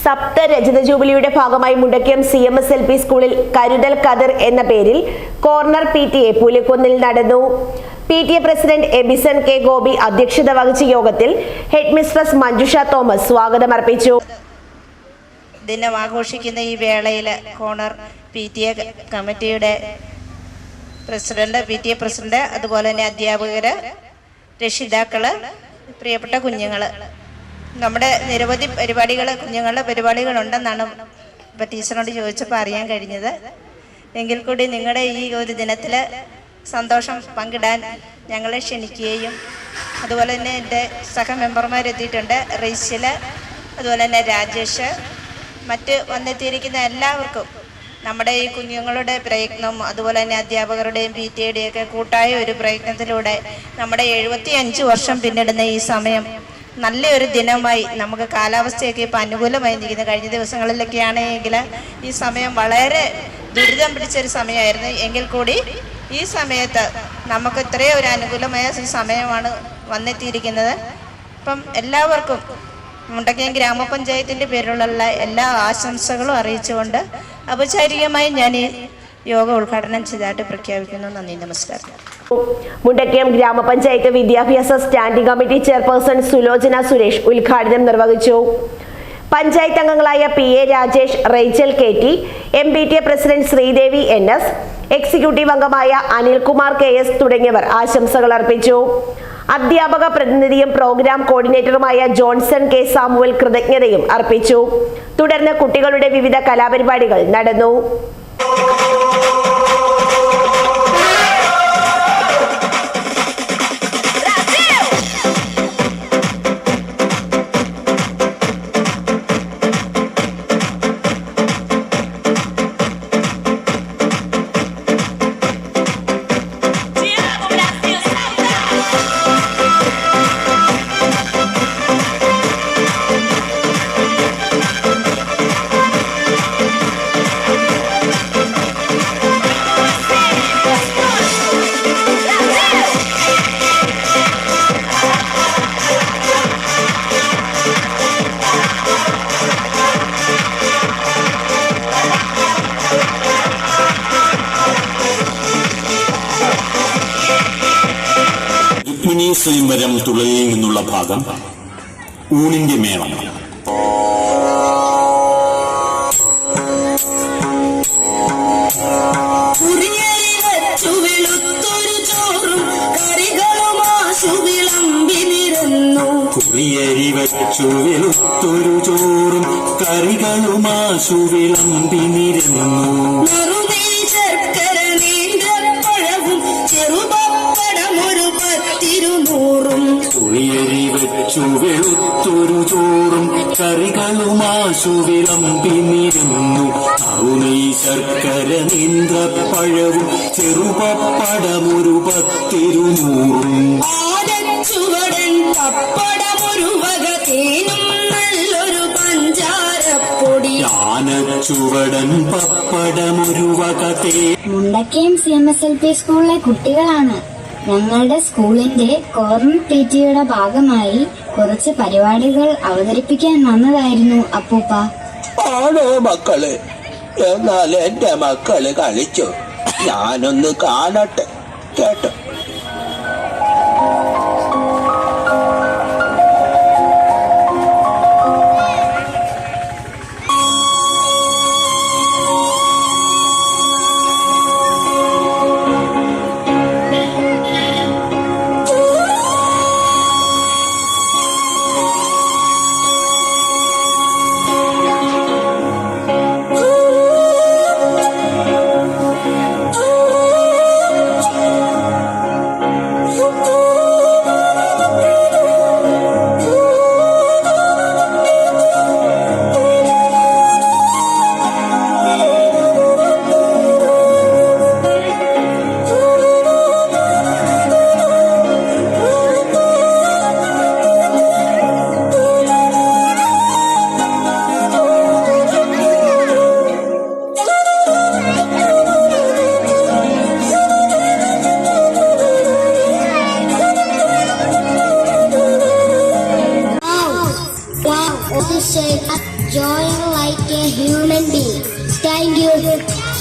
സപ്ത രജത ജൂബിലിയുടെ ഭാഗമായി മുണ്ടക്കയം CMS-LP സ്കൂളിൽ കരുതൽ കതിർ എന്ന പേരിൽ കോർണർ PTA പുലിക്കുന്നിൽ നടന്നു. PTA president Ebison K Gopi അധ്യക്ഷത വഹിച്ച യോഗത്തിൽ ഹെഡ് മിസ്ട്രസ് മഞ്ജുഷ തോമസ് സ്വാഗതം അർപ്പിച്ചു. ദിനം ആഘോഷിക്കുന്ന ഈ വേളയിൽ കോർണർ PTA കമ്മിറ്റിയുടെ PTA പ്രസിഡന്റ്, അതുപോലെ തന്നെ അധ്യാപകര്, രക്ഷിതാക്കള്, പ്രിയപ്പെട്ട കുഞ്ഞുങ്ങള്, നമ്മുടെ നിരവധി പരിപാടികൾ, കുഞ്ഞുങ്ങളുടെ പരിപാടികളുണ്ടെന്നാണ് ഇപ്പോൾ ടീച്ചറിനോട് ചോദിച്ചപ്പോൾ അറിയാൻ കഴിഞ്ഞത്. എങ്കിൽ കൂടി നിങ്ങളുടെ ഈ ഒരു ദിനത്തിൽ സന്തോഷം പങ്കിടാൻ ഞങ്ങളെ ക്ഷണിക്കുകയും അതുപോലെ തന്നെ എൻ്റെ സഹമെമ്പർമാരെത്തിയിട്ടുണ്ട്. റൈസിൽ, അതുപോലെ തന്നെ രാജേഷ്, മറ്റ് വന്നെത്തിയിരിക്കുന്ന എല്ലാവർക്കും നമ്മുടെ ഈ കുഞ്ഞുങ്ങളുടെ പ്രയത്നം, അതുപോലെ തന്നെ അധ്യാപകരുടെയും PTA-യുടെയും ഒക്കെ കൂട്ടായ ഒരു പ്രയത്നത്തിലൂടെ നമ്മുടെ 75 വർഷം പിന്നിടുന്ന ഈ സമയം നല്ലൊരു ദിനമായി നമുക്ക് കാലാവസ്ഥയൊക്കെ ഇപ്പോൾ അനുകൂലമായി നിൽക്കുന്ന കഴിഞ്ഞ ദിവസങ്ങളിലൊക്കെ ആണെങ്കിൽ ഈ സമയം വളരെ ദുരിതം പിടിച്ചൊരു സമയമായിരുന്നു. എങ്കിൽ കൂടി ഈ സമയത്ത് നമുക്ക് ഇത്രയും ഒരു അനുകൂലമായ സമയമാണ് വന്നെത്തിയിരിക്കുന്നത്. അപ്പം എല്ലാവർക്കും മുണ്ടക്കയം ഗ്രാമപഞ്ചായത്തിൻ്റെ പേരിലുള്ള എല്ലാ ആശംസകളും അറിയിച്ചുകൊണ്ട് ഔപചാരികമായി ഞാൻ ഈ യോഗ ഉദ്ഘാടനം ചെയ്തതായിട്ട് പ്രഖ്യാപിക്കുന്നു. നന്ദി, നമസ്കാരം. മുണ്ടക്കയം ഗ്രാമപഞ്ചായത്ത് വിദ്യാഭ്യാസ standing committee chairperson Sulochana Suresh ഉദ്ഘാടനം നിർവഹിച്ചു. പഞ്ചായത്ത് അംഗങ്ങളായ PA Rajesh, Rachel KT, MPTA president Sridevi NS, executive അംഗമായ അനിൽകുമാർ KS തുടങ്ങിയവർ ആശംസകൾ അർപ്പിച്ചു. അധ്യാപക പ്രതിനിധിയും പ്രോഗ്രാം കോർഡിനേറ്ററുമായ ജോൺസൺ K സാമുവൽ കൃതജ്ഞതയും അർപ്പിച്ചു. തുടർന്ന് കുട്ടികളുടെ വിവിധ കലാപരിപാടികൾ നടന്നു. സ്വയംവരം തുളയിൽ നിന്നുള്ള ഭാഗം ഊണിന്റെ മേളം. കുറിയരി വച്ചു വെളുത്തൊരു ചോറും കറികളുമാശു വിളമ്പി നിരന്നു. ശർക്കര നീന്തപ്പഴവും ചെറുപപ്പടമൊരു 10-100. കുറിയരി വെച്ചു വെളുത്തൊരു ചോറും കറികളുമാശു വിളമ്പി നിരന്നു. അറുനൈ ശർക്കര നീന്തപ്പഴവും ചെറുപപ്പടമൊരു 10-100. ആനച്ചുവടൻ പപ്പടമൊരു വക തേനും നല്ലൊരു പഞ്ചാരപ്പൊടി. ആനച്ചുവടൻ പപ്പടമൊരു വക തേ. മുണ്ടക്കയം CMS-LP സ്കൂളിലെ കുട്ടികളാണ്. ഞങ്ങളുടെ സ്കൂളിന്റെ കോർണർ PTA-യുടെ ഭാഗമായി കുറച്ച് പരിപാടികൾ അവതരിപ്പിക്കാൻ വന്നതായിരുന്നു അപ്പൂപ്പ. ആണോ മക്കള്? എന്നാൽ എന്റെ മക്കള് കളിച്ചു, ഞാനൊന്ന് കാണട്ടെ കേട്ടോ. shape, joy like a human being. Thank you.